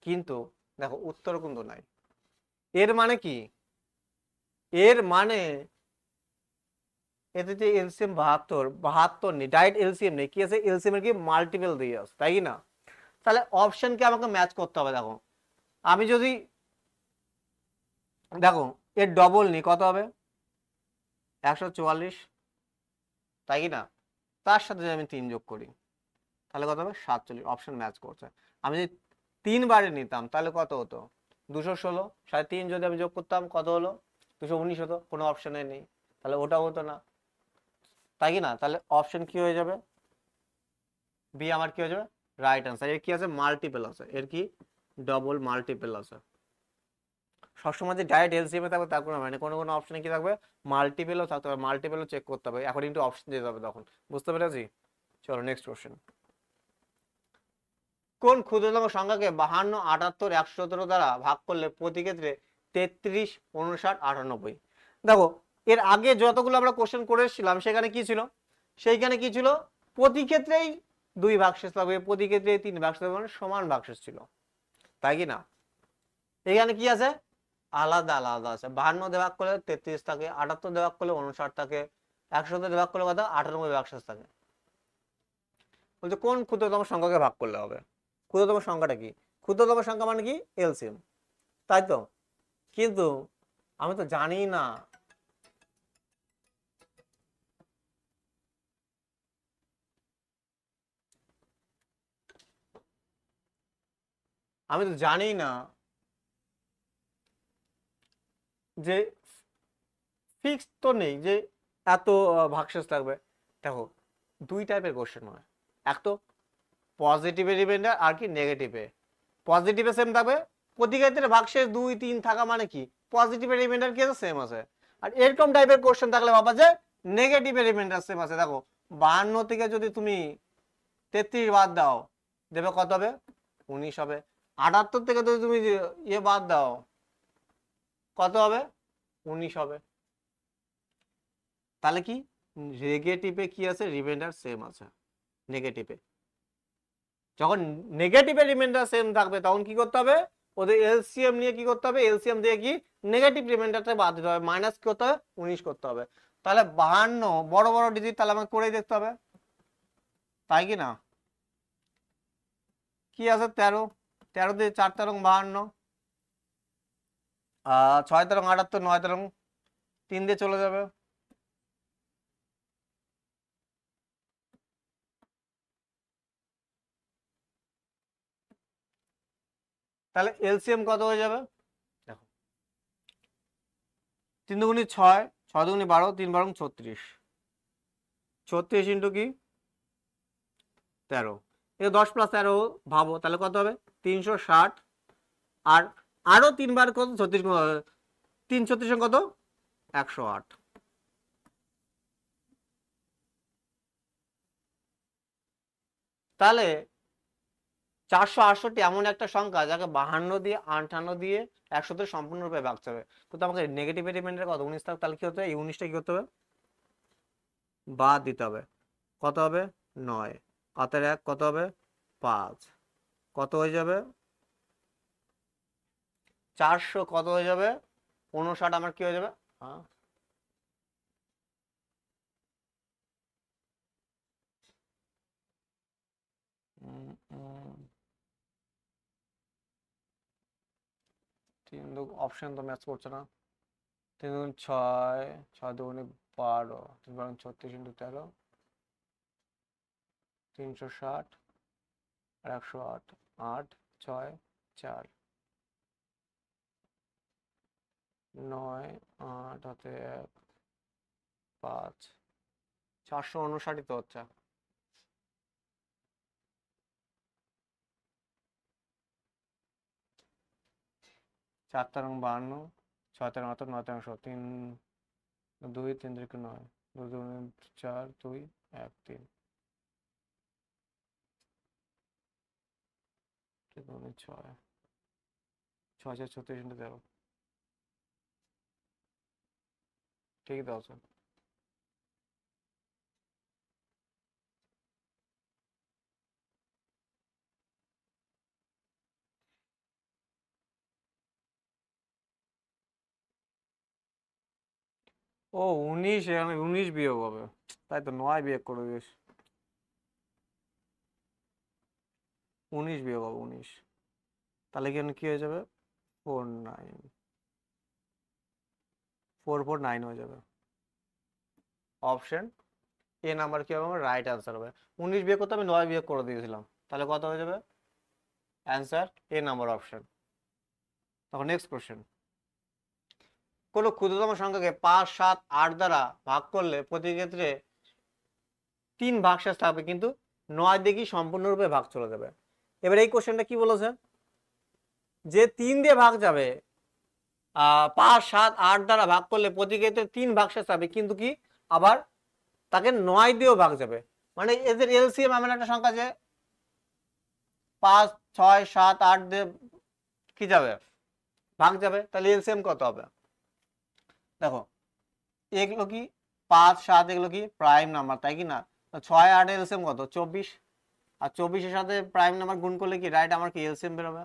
কিন্তু দেখো উত্তর কিন্তু নাই। এর মানে কি, এর মানে এতে যে এলসিএম 72 নেই, ডাইরেক্ট এলসিএম নেই, কি আছে, এলসিএম এর কি মাল্টিপল দিয়ে আছে, তাই কি না? তাহলে অপশনকে আমাকে ম্যাচ করতে হবে। দেখো আমি যদি দেখো এর ডবল নিই কত হবে, 144, তাই কি না? তার সাথে যদি আমি 3 যোগ করি তাহলে কত হবে, 47। অপশন ম্যাচ করছে। আমি যদি 3 বারে নিতাম তাহলে কত হতো, 216, সাথে 3 যদি আমি যোগ করতাম কত হলো, 219 হতো। কোনো অপশনে নেই, তাহলে ওটাও হতো না, তাই কি না? তাহলে অপশন কি হয়ে যাবে, বি আমার কি হয়ে যাবে রাইট আনসার। এর কি আছে, মাল্টিপল আছে, এর কি ডবল মাল্টিপল আছে। সবসময় যে ডাইরেক্ট এলসিএম এ থাকবে তার কোনো মানে, কোনো কোনো অপশনে কি থাকবে, মাল্টিপলও থাকতে হবে, মাল্টিপলও চেক করতে হবে, অ্যাকর্ডিং টু অপশন দিতে হবে তখন। বুঝতে পেরেছি? চলো নেক্সট কোশ্চেন। কোন ক্ষুদ্রতম সংখ্যাকে 52 78 117 দ্বারা ভাগ করলে প্রতি ক্ষেত্রে 33 59 98? দেখো এর আগে যতগুলো আমরা কোশ্চেন করে এসেছিলাম সেখানে কি ছিল, সেইখানে কি ছিল, প্রতি ক্ষেত্রেই 2 ভাগশেষ থাকবে, প্রতি ক্ষেত্রে 3 ভাগশেষ থাকবে, মানে সমান ভাগশেষ ছিল, তাই কি না? এখানে কি আছে, আলাদা আলাদা আছে। 52 দিয়ে ভাগ করলে 33 থাকে, 78 দিয়ে ভাগ করলে 59 থাকে, 117 দিয়ে ভাগ করলে কত, 98 ভাগশেষ থাকে। বলছে কোন ক্ষুদ্রতম সংখ্যাকে ভাগ করলে হবে। ক্ষুদ্রতম সংখ্যাটা কি, ক্ষুদ্রতম সংখ্যা মানে কি এলসিএম, তাই তো? কিন্তু আমি তো জানি না, আমি তো জানি না যে ফিক্স তো নেই যে এত ভাগশেষ থাকবে। দেখো 2 টাইপের কোশ্চেন হয়, এক তো পজিটিভ রিমাইন্ডার আর কি নেগেটিভে। পজিটিভে সেম থাকবে, প্রতি ক্ষেত্রে ভাগশেষ 2 3 থাকা মানে কি পজিটিভের রিমাইন্ডার কি আছে, সেম আছে। আর এরকম টাইপের কোশ্চেন থাকলে ভাবা যে নেগেটিভের রিমাইন্ডার সেম আছে। দেখো 52 থেকে যদি তুমি 33 বাদ দাও দেবে কত হবে, 19 হবে। 78 থেকে যদি তুমি ইয়ে বাদ দাও, কত হবে? 19 হবে। তাহলে কি নেগেটিভে কি আছে? রিমাইন্ডার সেম আছে নেগেটিভে। যখন নেগেটিভে রিমাইন্ডার সেম থাকবে তখন কি করতে হবে? ওদের এলসিএম নিয়ে কি করতে হবে? এলসিএম দিয়ে কি নেগেটিভ রিমাইন্ডারটা বাদ দিতে হবে, মাইনাস কি করতে হবে? 19 করতে হবে। তাহলে 52 বড় বড় ডিজিট, তাহলে আমাকে করেই দেখতে হবে, তাই কি না? কি আছে? 13, 13 দিয়ে 4 তেরং 52, 6 তেরং 78, 9 তেরং 3 দিয়ে চলে যাবে। তাহলে এলসিএম কত হয়ে যাবে? দেখো 3 দুগুণি 6, 6 দুগুণি 12, 3 বারং 36, 36 ইন্টু কি 13, এই 10 প্লাস 13 ভাবো, তাহলে কত হবে? 360, আর আরো 3 বার কত? 36 3 36 কত? 108। তাহলে 468 এমন একটা সংখ্যা যাকে 52 দিয়ে 58 দিয়ে 100 সম্পূর্ণরূপে ভাগতে হবে। তো আমাকে নেগেটিভ রিমাইন্ডার কত? 19 থাক, তাহলে কি হতে হবে? এই 19টা কি করতে হবে? বাদ দিতে হবে। কত হবে? 9, হাতের 1 কত হবে? 5, কত হয়ে যাবে? 400 কত হয়ে যাবে? 59 আমার কি হয়ে যাবে? হ্যাঁ, অপশন তো ম্যাচ করছে না। 3 দুগুণ 6, 6 দুগুণে 12, 3 বারং 36 ইন্টু 13, 360 আর 108, 8, 6, 4, 9, 8 হাতে 1, 5, 459 তো হচ্ছে। 4 তেরং 52, 6 তেরং 8, 9 তেরং 100, 3 2, 3 3 9, 2 2 4, 2 1 3, 6, 6 4 36 ইন্টু 13, ঠিক তো আছে। ও 19, এখানে 19 বিয়োগ হবে, তাই তো 9 বিয়োগ করে দিস। 19 বিয়োগ হবে 19, তাহলে এখানে কি হয়ে যাবে? 49, 449 হয়ে যাবে। অপশন এ নাম্বার কি হবে? আমার রাইট অ্যান্সার হবে। 19 বিয়োগ করতে আমি 9 বিয়োগ করে দিয়েছিলাম, তাহলে কত হয়ে যাবে? অ্যান্সার এ নাম্বার অপশন। তখন নেক্সট কোশ্চেন, কোনো ক্ষুদ্রতম সংখ্যাকে 5, 7, 8 দ্বারা ভাগ করলে প্রতি ক্ষেত্রে 3 ভাগশেষ থাকবে, কিন্তু 9 দিয়ে কি সম্পূর্ণরূপে ভাগ চলে যাবে। এবার এই কোশ্চেনটা কি বলেছে? যে 3 দিয়ে ভাগ যাবে, 5, 7, 8 দ্বারা ভাগ করলে প্রতি ক্ষেত্রে 3 ভাগশেষ থাকবে, কিন্তু কি আবার তাকে 9 দিয়েও ভাগ যাবে। মানে এদের এলসিএম এমন একটা সংখ্যা যে 5, 6, 7, 8 দিয়ে কি যাবে? ভাগ যাবে। তাহলে এলসিএম কত হবে? দেখো এগুলো কি 5, 7 এগুলো কি প্রাইম নাম্বার, তাই কি না? 6, 8 এলসিএম কত? 24, আর 24-এর সাথে প্রাইম নাম্বার গুণ করলে কি রাইট আমার কি এলসিএম বেরোবে,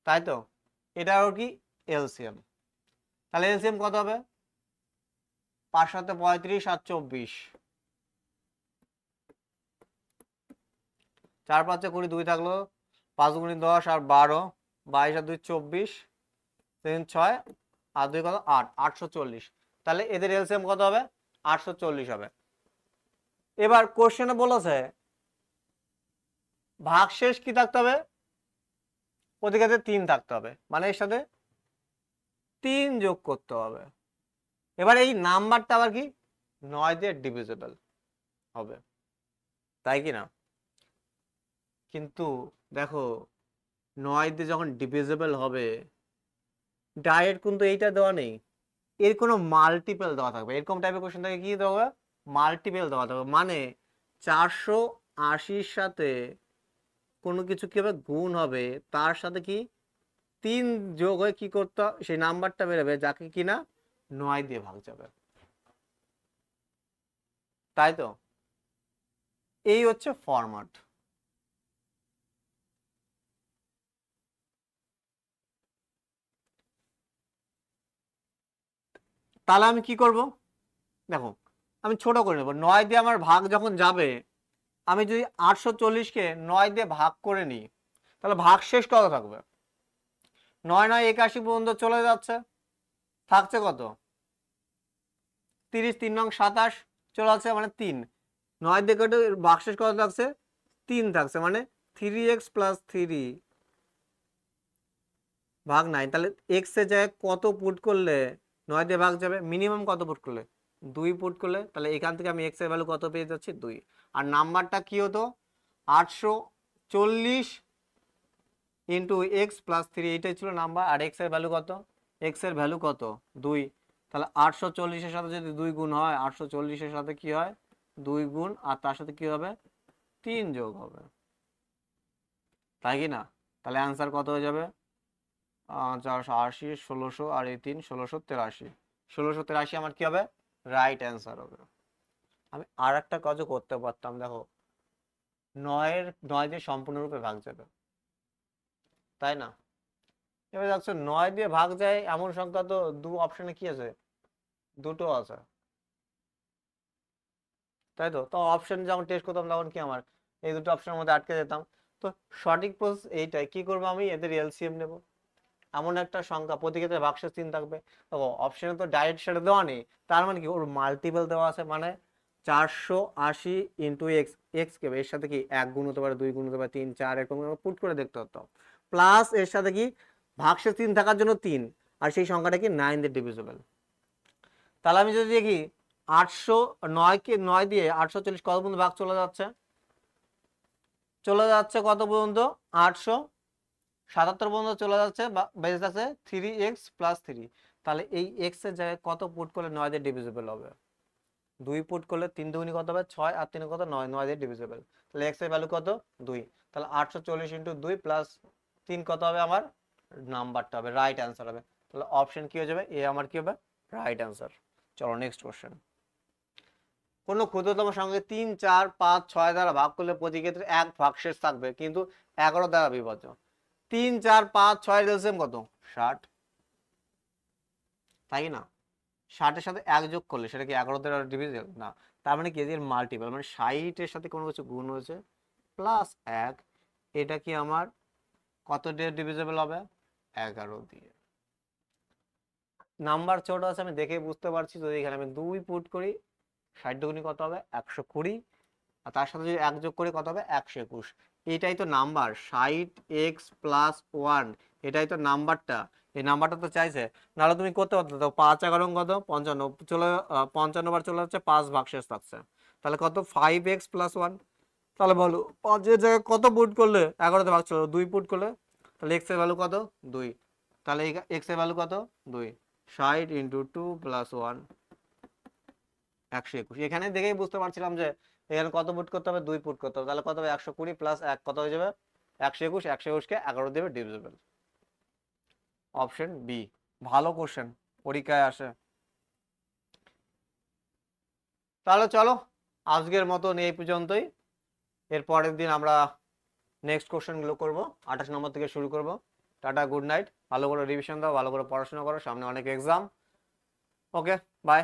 তাই তো? এটাও কি এলসিএম। তাহলে এলসিএম কত হবে? 5 7 35 আর 24, 4 5 20, 2 থাকলো, 5 গুণি 10 আর 12, 22 আর 2 24, 3 6 আর 2 কত? 8, 840। তাহলে এদের এলসিএম কত হবে? 840 হবে। এবার কোশ্চেনে বলেছে ভাগশেষ কি থাকতে হবে? প্রতি ক্ষেত্রে 3 থাকতে হবে, মানে এর সাথে 3 যোগ করতে হবে। এবার এই নাম্বারটা আবার কি 9 দিয়ে ডিভিজিবল হবে, তাই কি না? কিন্তু দেখো 9 দিয়ে যখন ডিভিজিবল হবে, ডাইরেক্ট কিন্তু এইটা দেওয়া নেই, এর কোনো মাল্টিপল দেওয়া থাকবে। এরকম টাইপের কোশ্চেন থাকে কি দেওয়া হবে? মাল্টিপল দেওয়া থাকবে, মানে 480-র সাথে কোনো কিছু কিভাবে গুণ হবে, তার সাথে কি 3 যোগ হয়ে কি করতে সেই নাম্বারটা বেরোবে যাকে কিনা 9 দিয়ে ভাগ যাবে, তাই তো? এই হচ্ছে ফরম্যাট। তাহলে আমি কি করব, দেখো আমি ছোট করে নেব। 9 দিয়ে আমার ভাগ যখন যাবে, আমি যদি 840কে 9 দিয়ে ভাগ করে নিই, তাহলে ভাগ শেষ কত থাকবে? 9 9 81 পর্যন্ত চলে যাচ্ছে, থাকছে কত? 30, 3 নং 27 চলে যাচ্ছে, মানে 3। 9 দিয়ে কেটে ভাগ শেষ কত থাকছে? 3 থাকছে, মানে 3x + 3 ভাগ 9। তাহলে x এর জায়গায় কত পুট করলে 9 দিয়ে ভাগ যাবে? মিনিমাম কত পুট করলে? 2 পুট করলে। তাহলে এখান থেকে আমি x এর ভ্যালু কত পেয়ে যাচ্ছি? 2। আর নাম্বারটা কি হতো? 840 ইন্টু x + 3, এইটাই ছিল নাম্বার। আর x এর ভ্যালু কত? x এর ভ্যালু কত? 2। তাহলে 840 এর সাথে যদি 2 গুণ হয়, 840 এর সাথে কি হয়? 2 গুণ, আর তার সাথে কি হবে? 3 যোগ হবে, তাই কি না? তাহলে অ্যান্সার কত হয়ে যাবে? 480, 1600 আর এই 3, 1683। 1683 আমার কি হবে? রাইট অ্যান্সার হবে। আমি আর একটা কাজও করতে পারতাম, দেখো 9 দিয়ে সম্পূর্ণরূপে ভাগ যাবে, তাই না? এবার দেখছো 9 দিয়ে ভাগ যায় এমন সংখ্যা তো দু অপশনে কি আছে? দুটো আছে, তাই তো? তো অপশন যখন টেস্ট করতাম তখন কি আমার এই দুটো অপশনের মধ্যে আটকে যেতাম। তো সঠিক প্রসেস এইটাই, কি করবো, আমি এদের এলসিএম নেব। এমন একটা সংখ্যা প্রতি ক্ষেত্রে ভাগশেষ 3 থাকবে। দেখো অপশনে তো ডাইরেক্ট সেটা দেওয়া নেই, তার মানে কি ওর মাল্টিপল দেওয়া আছে, মানে 480 ইন্টু এক্স। এক্স কে এর সাথে কি 1 গুণ হতে পারে, 2 গুণ হতে পারে, 3 4 এরকম পুট করে দেখতে হতো। প্লাস এর সাথে কি ভাগশেষ 3 থাকার জন্য 3, আর সেই সংখ্যাটা কি 9 দিয়ে ডিভিজিবল। তাহলে আমি যদি দেখি 9 দিয়ে 840 কত পর্যন্ত ভাগ চলে যাচ্ছে? চলে যাচ্ছে কত পর্যন্ত? 877 পর্যন্ত চলে যাচ্ছে, বেঁচে যাচ্ছে 3x + 3। তাহলে এই x এর জায়গায় কত পুট করলে 9 দিয়ে ডিভিজিবল হবে? 2 পুট করলে 3 দুগুণী কত হবে? 6, আর 3 কত? 9, 9 দিয়ে ডিভিজিবল। তাহলে x এর ভ্যালু কত? 2। তাহলে 840 ইন্টু 2 প্লাস 3 কত হবে? আমার নাম্বারটা হবে, রাইট অ্যান্সার হবে। তাহলে অপশন কি হয়ে যাবে? এ আমার কি হবে? Right answer. চলো নেক্সট কোশ্চেন। কোনো ক্ষুদ্রতম সংখ্যাকে 3 4 5 6 দ্বারা ভাগ করলে প্রতি ক্ষেত্রে 1 ভাগশেষ থাকবে, কিন্তু 11 দ্বারা বিভাজ্য। 3 4 5 6 এর এলসিএম কত? 60, তাই না? 60 এর সাথে 1 যোগ করলে সেটা কি 11 দ্বারা ডিভিজিবল না? তার মানে কি এর মাল্টিপল, মানে 60 এর সাথে কোনো কিছু গুণ হয়েছে প্লাস 1, এটা কি আমার কত দিয়ে ডিভিজিবল হবে? 11 দিয়ে। নাম্বার ছোট আছে আমি দেখে বুঝতে পারছি, যদি এখানে আমি 2 পুট করি 60 দুগুণী কত হবে? 120, আর তার সাথে যদি 1 যোগ করে কত হবে? 121। এইটাই তো নাম্বার, 60x + 1, এটাই তো নাম্বারটা। এই নাম্বারটা তো চাইছে, নাহলে তুমি করতে পারতো। তো 5 11 কত? 55 চলে, 55 বার চলে যাচ্ছে, 5 ভাগশেষ থাকছে। তাহলে কত? 5x + 1। তাহলে বলো 5 এর জায়গায় কত পুট করলে 11 তে ভাগ চলে? 2 পুট করলে। তাহলে x এর ভ্যালু কত? 2। তাহলে x এর ভ্যালু কত? 2। 60 ইন্টু 2 + 1, 121। এখানে দেখেই বুঝতে পারছিলাম যে এখানে কত পুট করতে হবে? 2 পুট করতে হবে। তাহলে কত হবে? 120 প্লাস 1 কত হয়ে যাবে? 121। 121কে 11 দেবে ডিভিজিবল। Option B. ভালো কোশ্চেন, পরীক্ষায় আসে। তাহলে চলো আজকের মতন এই পর্যন্তই। এর পরের দিন আমরা নেক্সট কোশ্চেন গুলো করবো, 28 নম্বর থেকে শুরু করব। Tata, good night. ভালো করে রিভিশন দাও, ভালো করে পড়াশোনা করো, সামনে অনেক এক্সাম। Okay, by.